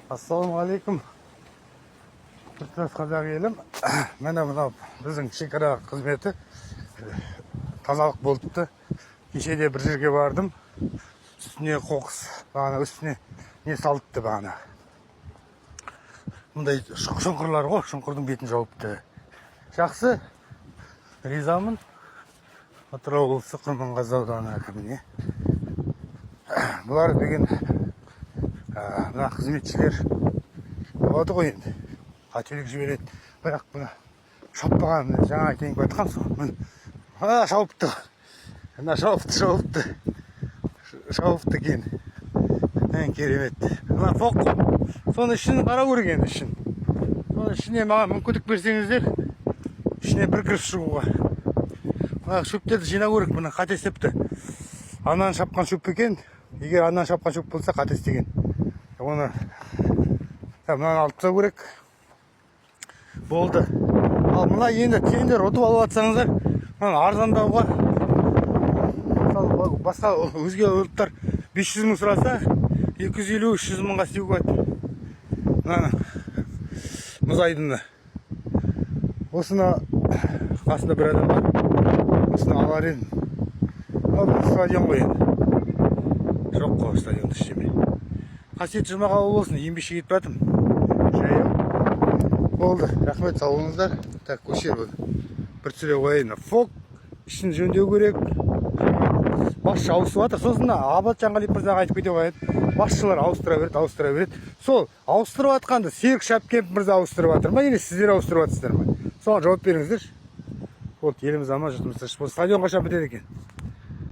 Ассалаумағалейкум. Түркістан қазақ елім. Міне мынау біздің шекара қызметі тазалық болыпты. Кешеде бір жерге бардым. Үстіне қоқыс, бағана үстіне не салыпты бағана. Мұндай шұңқырлар ғой, шұңқырдың бетін жауыпты. Жақсы, ризамын. Атырау облысы Құрманғазы ауданы әкіміне. Бұлар деген мына қызметшілер болады ғой енді. Қателік жібереді. Бірақ бұны шаппаған, жаңа теңіп айтқан соң. Шауыпты. Шауыпты кен. Керемет. Мына фоқ. Соны ішін қара көрген ішін. Соны ішіне маған мүмкіндік берсеңіздер, ішіне бір кіріп шығуға. Мына шөптерді жина көрік, бұны қате істепті. Анан шапқан шөп екен. Егер анан шапқан шөп болса қате істеген. Оны мынаны алып тастау керек. Болды. Ал мына енді тендер ұтып алып атсаңыздар, мынаны арзандауға, басқа өзге ұлттар 500 мың сұраса, 250-300 мыңға істеуге болады. Мына мұз айдыны. Осыны қасында бір адам бар. Осыны алар едім. Ал стадион ғой енді. Жоқ қой стадионды іштеме. Қасиет жұмаға болсын, еңбекші кетіп жатым. Болды, рахмет, сау болыңыздар. Так, көшер бұл. Бір түсіре қойайын. Фок ішін жөндеу керек. Басшы ауысып жатыр. Сосын Абат Жанғалиев мырзаға айтып кете қояды. Басшылар ауыстыра береді. Сол ауыстырып жатқанды Серік Шапкемов мырза ауыстырып жатыр ма, или сіздер ауыстырып жатсыздар ма? Соған жауап беріңіздер. Болды, еліміз аман, жұртымыз тыныш болсын. Стадион қашан бітеді екен?